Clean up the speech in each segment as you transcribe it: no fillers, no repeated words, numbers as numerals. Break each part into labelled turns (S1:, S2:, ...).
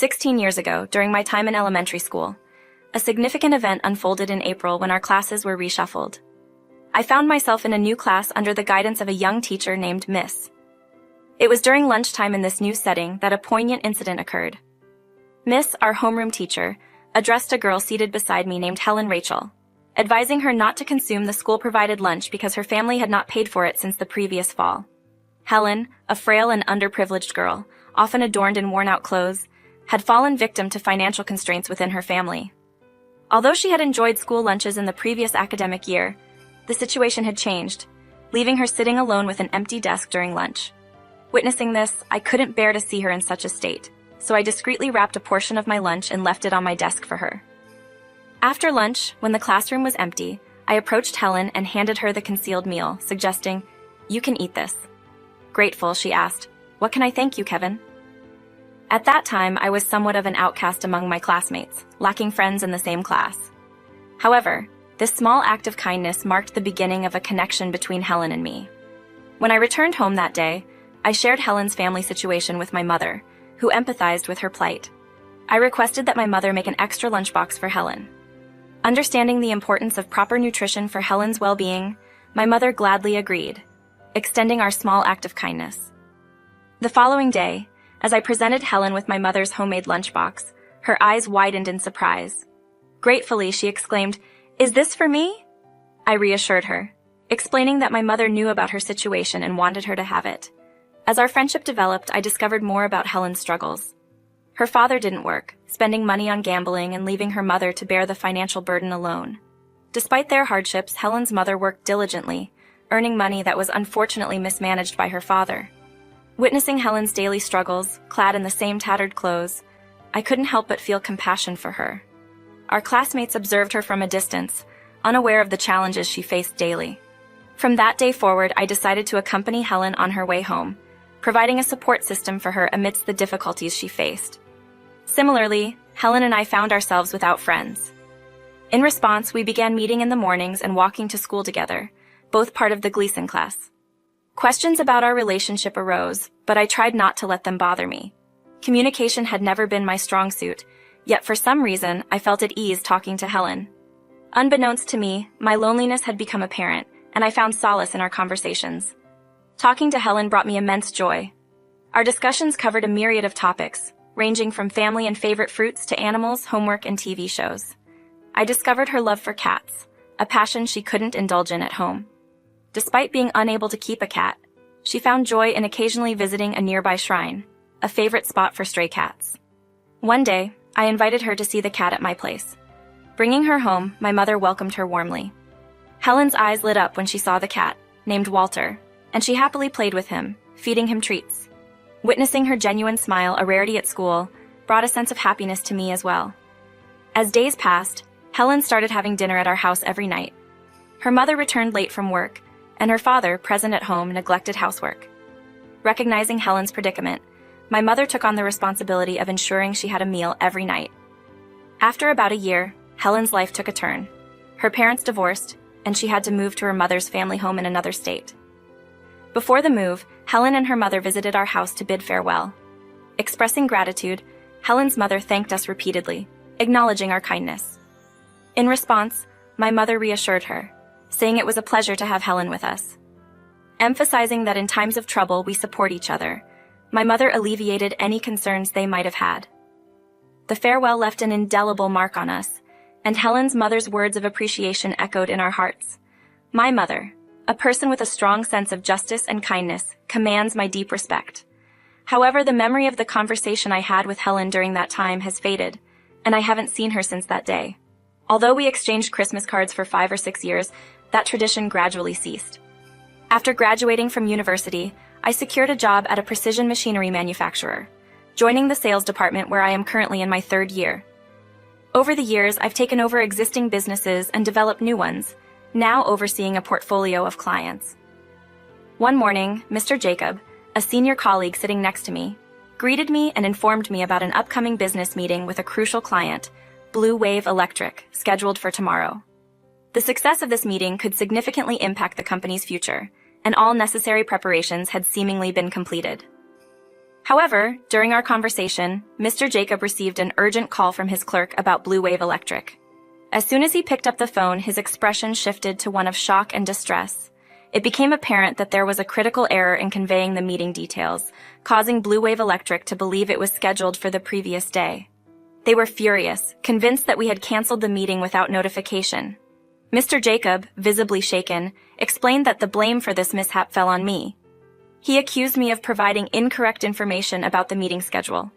S1: 16 years ago, during my time in elementary school, a significant event unfolded in April when our classes were reshuffled. I found myself in a new class under the guidance of a young teacher named Miss. It was during lunchtime in this new setting that a poignant incident occurred. Miss, our homeroom teacher, addressed a girl seated beside me named Helen Rachel, advising her not to consume the school-provided lunch because her family had not paid for it since the previous fall. Helen, a frail and underprivileged girl, often adorned in worn-out clothes, had fallen victim to financial constraints within her family. Although she had enjoyed school lunches in the previous academic year, the situation had changed, leaving her sitting alone with an empty desk during lunch. Witnessing this, I couldn't bear to see her in such a state, so I discreetly wrapped a portion of my lunch and left it on my desk for her. After lunch, when the classroom was empty, I approached Helen and handed her the concealed meal, suggesting, "You can eat this." Grateful, she asked, "What can I thank you, Kevin?" At that time, I was somewhat of an outcast among my classmates, lacking friends in the same class. However, this small act of kindness marked the beginning of a connection between Helen and me. When I returned home that day, I shared Helen's family situation with my mother, who empathized with her plight. I requested that my mother make an extra lunchbox for Helen. Understanding the importance of proper nutrition for Helen's well-being, my mother gladly agreed, extending our small act of kindness. The following day, as I presented Helen with my mother's homemade lunchbox, her eyes widened in surprise. Gratefully, she exclaimed, "Is this for me?" I reassured her, explaining that my mother knew about her situation and wanted her to have it. As our friendship developed, I discovered more about Helen's struggles. Her father didn't work, spending money on gambling and leaving her mother to bear the financial burden alone. Despite their hardships, Helen's mother worked diligently, earning money that was unfortunately mismanaged by her father. Witnessing Helen's daily struggles, clad in the same tattered clothes, I couldn't help but feel compassion for her. Our classmates observed her from a distance, unaware of the challenges she faced daily. From that day forward, I decided to accompany Helen on her way home, providing a support system for her amidst the difficulties she faced. Similarly, Helen and I found ourselves without friends. In response, we began meeting in the mornings and walking to school together, both part of the Gleason class. Questions about our relationship arose, but I tried not to let them bother me. Communication had never been my strong suit, yet for some reason, I felt at ease talking to Helen. Unbeknownst to me, my loneliness had become apparent, and I found solace in our conversations. Talking to Helen brought me immense joy. Our discussions covered a myriad of topics, ranging from family and favorite fruits to animals, homework, and TV shows. I discovered her love for cats, a passion she couldn't indulge in at home. Despite being unable to keep a cat, she found joy in occasionally visiting a nearby shrine, a favorite spot for stray cats. One day, I invited her to see the cat at my place. Bringing her home, my mother welcomed her warmly. Helen's eyes lit up when she saw the cat, named Walter, and she happily played with him, feeding him treats. Witnessing her genuine smile, a rarity at school, brought a sense of happiness to me as well. As days passed, Helen started having dinner at our house every night. Her mother returned late from work, and her father, present at home, neglected housework. Recognizing Helen's predicament, my mother took on the responsibility of ensuring she had a meal every night. After about a year, Helen's life took a turn. Her parents divorced, and she had to move to her mother's family home in another state. Before the move, Helen and her mother visited our house to bid farewell. Expressing gratitude, Helen's mother thanked us repeatedly, acknowledging our kindness. In response, my mother reassured her, saying it was a pleasure to have Helen with us. Emphasizing that in times of trouble we support each other, my mother alleviated any concerns they might have had. The farewell left an indelible mark on us, and Helen's mother's words of appreciation echoed in our hearts. My mother, a person with a strong sense of justice and kindness, commands my deep respect. However, the memory of the conversation I had with Helen during that time has faded, and I haven't seen her since that day. Although we exchanged Christmas cards for 5 or 6 years, that tradition gradually ceased. After graduating from university, I secured a job at a precision machinery manufacturer, joining the sales department where I am currently in my 3rd year. Over the years, I've taken over existing businesses and developed new ones, now overseeing a portfolio of clients. One morning, Mr. Jacob, a senior colleague sitting next to me, greeted me and informed me about an upcoming business meeting with a crucial client, Blue Wave Electric, scheduled for tomorrow. The success of this meeting could significantly impact the company's future, and all necessary preparations had seemingly been completed. However, during our conversation, Mr. Jacob received an urgent call from his clerk about Blue Wave Electric. As soon as he picked up the phone, his expression shifted to one of shock and distress. It became apparent that there was a critical error in conveying the meeting details, causing Blue Wave Electric to believe it was scheduled for the previous day. They were furious, convinced that we had canceled the meeting without notification. Mr. Jacob, visibly shaken, explained that the blame for this mishap fell on me. He accused me of providing incorrect information about the meeting schedule.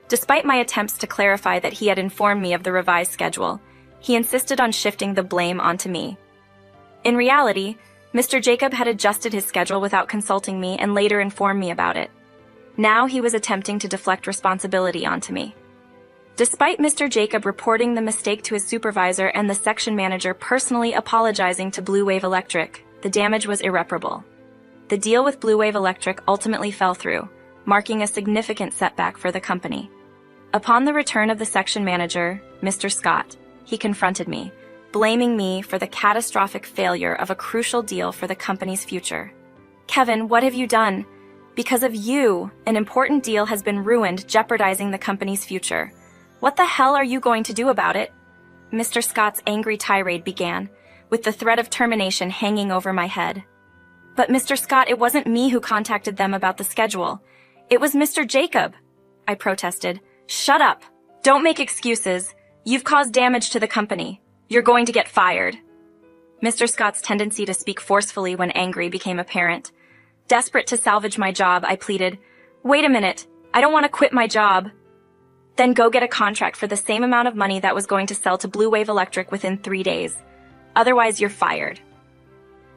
S1: Despite my attempts to clarify that he had informed me of the revised schedule, he insisted on shifting the blame onto me. In reality, Mr. Jacob had adjusted his schedule without consulting me and later informed me about it. Now he was attempting to deflect responsibility onto me. Despite Mr. Jacob reporting the mistake to his supervisor and the section manager personally apologizing to Blue Wave Electric, the damage was irreparable. The deal with Blue Wave Electric ultimately fell through, marking a significant setback for the company. Upon the return of the section manager, Mr. Scott, he confronted me, blaming me for the catastrophic failure of a crucial deal for the company's future. "Kevin, what have you done? Because of you, an important deal has been ruined, jeopardizing the company's future. What the hell are you going to do about it?" Mr. Scott's angry tirade began, with the threat of termination hanging over my head. "But Mr. Scott, it wasn't me who contacted them about the schedule. It was Mr. Jacob," I protested. "Shut up. Don't make excuses. You've caused damage to the company. You're going to get fired." Mr. Scott's tendency to speak forcefully when angry became apparent. Desperate to salvage my job, I pleaded, "Wait a minute. I don't want to quit my job." "Then go get a contract for the same amount of money that was going to sell to Blue Wave Electric within 3 days. Otherwise, you're fired."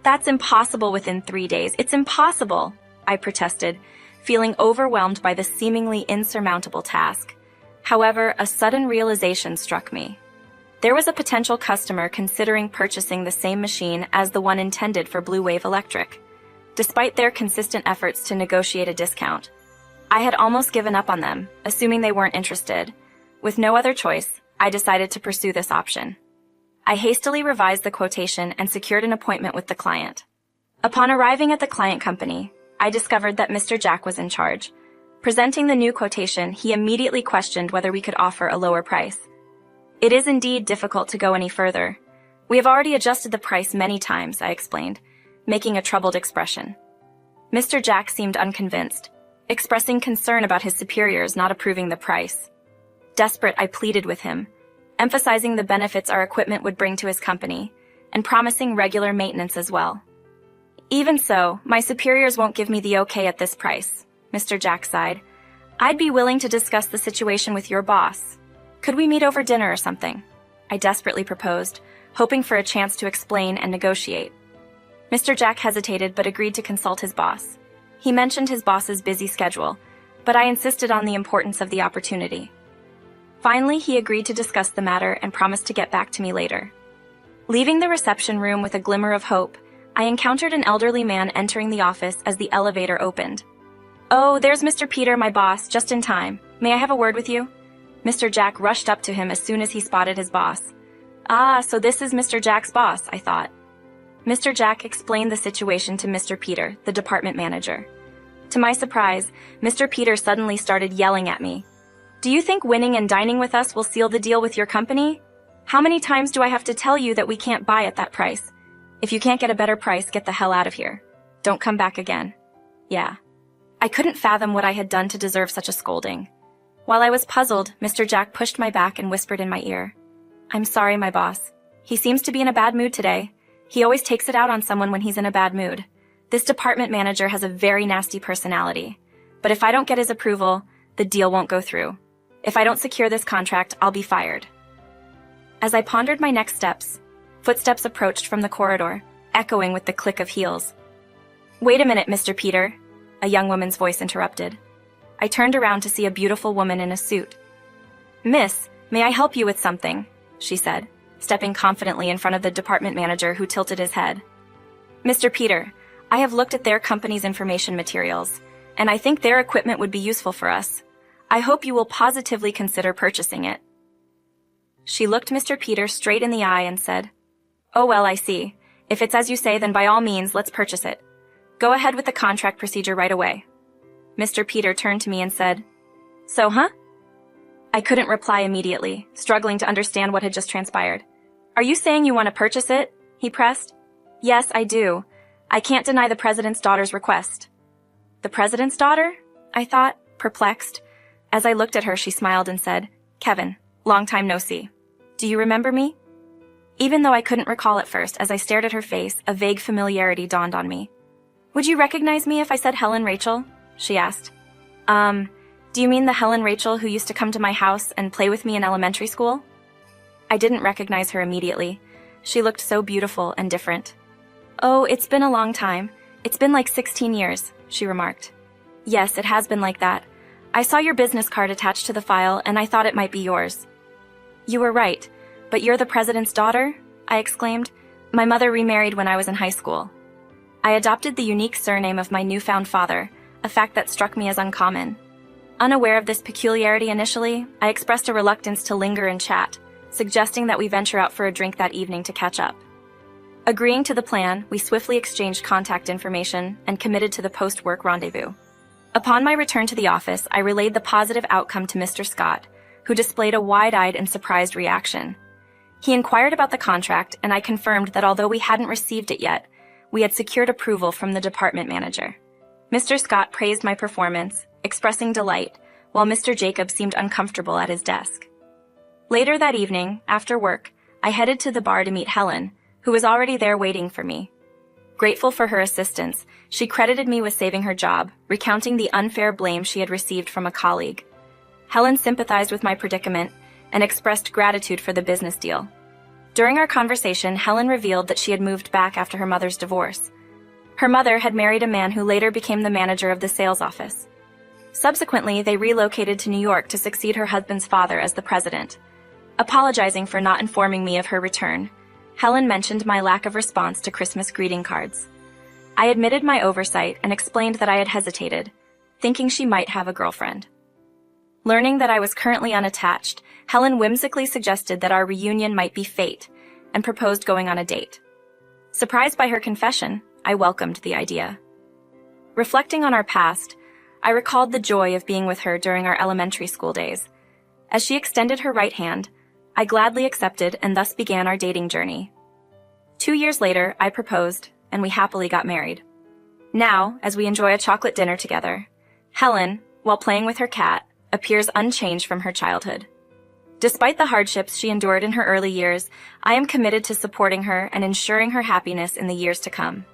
S1: "That's impossible within 3 days. It's impossible," I protested, feeling overwhelmed by the seemingly insurmountable task. However, a sudden realization struck me. There was a potential customer considering purchasing the same machine as the one intended for Blue Wave Electric. Despite their consistent efforts to negotiate a discount, I had almost given up on them, assuming they weren't interested. With no other choice, I decided to pursue this option. I hastily revised the quotation and secured an appointment with the client. Upon arriving at the client company, I discovered that Mr. Jack was in charge. Presenting the new quotation, he immediately questioned whether we could offer a lower price. "It is indeed difficult to go any further. We have already adjusted the price many times," I explained, making a troubled expression. Mr. Jack seemed unconvinced, expressing concern about his superiors not approving the price. Desperate, I pleaded with him, emphasizing the benefits our equipment would bring to his company, and promising regular maintenance as well. "Even so, my superiors won't give me the okay at this price," Mr. Jack sighed. "I'd be willing to discuss the situation with your boss. Could we meet over dinner or something?" I desperately proposed, hoping for a chance to explain and negotiate. Mr. Jack hesitated but agreed to consult his boss. He mentioned his boss's busy schedule, but I insisted on the importance of the opportunity. Finally, he agreed to discuss the matter and promised to get back to me later. Leaving the reception room with a glimmer of hope, I encountered an elderly man entering the office as the elevator opened. "Oh, there's Mr. Peter, my boss, just in time. May I have a word with you?" Mr. Jack rushed up to him as soon as he spotted his boss. "Ah, so this is Mr. Jack's boss," I thought. Mr. Jack explained the situation to Mr. Peter, the department manager. To my surprise, Mr. Peter suddenly started yelling at me. "Do you think winning and dining with us will seal the deal with your company? How many times do I have to tell you that we can't buy at that price? If you can't get a better price, get the hell out of here. Don't come back again." Yeah. I couldn't fathom what I had done to deserve such a scolding. While I was puzzled, Mr. Jack pushed my back and whispered in my ear, "I'm sorry, my boss. He seems to be in a bad mood today. He always takes it out on someone when he's in a bad mood. This department manager has a very nasty personality. But if I don't get his approval, the deal won't go through. If I don't secure this contract, I'll be fired." As I pondered my next steps, footsteps approached from the corridor, echoing with the click of heels. "Wait a minute, Mr. Peter," a young woman's voice interrupted. I turned around to see a beautiful woman in a suit. "Miss, may I help you with something?" she said, stepping confidently in front of the department manager who tilted his head. "Mr. Peter, I have looked at their company's information materials, and I think their equipment would be useful for us. I hope you will positively consider purchasing it." She looked Mr. Peter straight in the eye and said, "Oh well, I see. If it's as you say, then by all means, let's purchase it. Go ahead with the contract procedure right away." Mr. Peter turned to me and said, "So, huh?" I couldn't reply immediately, struggling to understand what had just transpired. "Are you saying you want to purchase it?" he pressed. "Yes, I do. I can't deny the president's daughter's request." "The president's daughter?" I thought, perplexed. As I looked at her, she smiled and said, "Kevin, long time no see. Do you remember me?" Even though I couldn't recall at first, as I stared at her face, a vague familiarity dawned on me. "Would you recognize me if I said Helen Rachel?" she asked. Do you mean the Helen Rachel who used to come to my house and play with me in elementary school?" I didn't recognize her immediately. She looked so beautiful and different. "Oh, it's been a long time. It's been like 16 years, she remarked. "Yes, it has been like that. I saw your business card attached to the file and I thought it might be yours." "You were right. But you're the president's daughter?" I exclaimed. "My mother remarried when I was in high school. I adopted the unique surname of my newfound father, a fact that struck me as uncommon. Unaware of this peculiarity initially, I expressed a reluctance to linger and chat, suggesting that we venture out for a drink that evening to catch up. Agreeing to the plan, we swiftly exchanged contact information and committed to the post-work rendezvous. Upon my return to the office, I relayed the positive outcome to Mr. Scott, who displayed a wide-eyed and surprised reaction. He inquired about the contract, and I confirmed that although we hadn't received it yet, we had secured approval from the department manager. Mr. Scott praised my performance, expressing delight, while Mr. Jacob seemed uncomfortable at his desk. Later that evening, after work, I headed to the bar to meet Helen, who was already there waiting for me. Grateful for her assistance, she credited me with saving her job, recounting the unfair blame she had received from a colleague. Helen sympathized with my predicament and expressed gratitude for the business deal. During our conversation, Helen revealed that she had moved back after her mother's divorce. Her mother had married a man who later became the manager of the sales office. Subsequently, they relocated to New York to succeed her husband's father as the president. Apologizing for not informing me of her return, Helen mentioned my lack of response to Christmas greeting cards. I admitted my oversight and explained that I had hesitated, thinking she might have a girlfriend. Learning that I was currently unattached, Helen whimsically suggested that our reunion might be fate and proposed going on a date. Surprised by her confession, I welcomed the idea. Reflecting on our past, I recalled the joy of being with her during our elementary school days. As she extended her right hand, I gladly accepted and thus began our dating journey. 2 years later, I proposed, and we happily got married. Now, as we enjoy a chocolate dinner together, Helen, while playing with her cat, appears unchanged from her childhood. Despite the hardships she endured in her early years, I am committed to supporting her and ensuring her happiness in the years to come.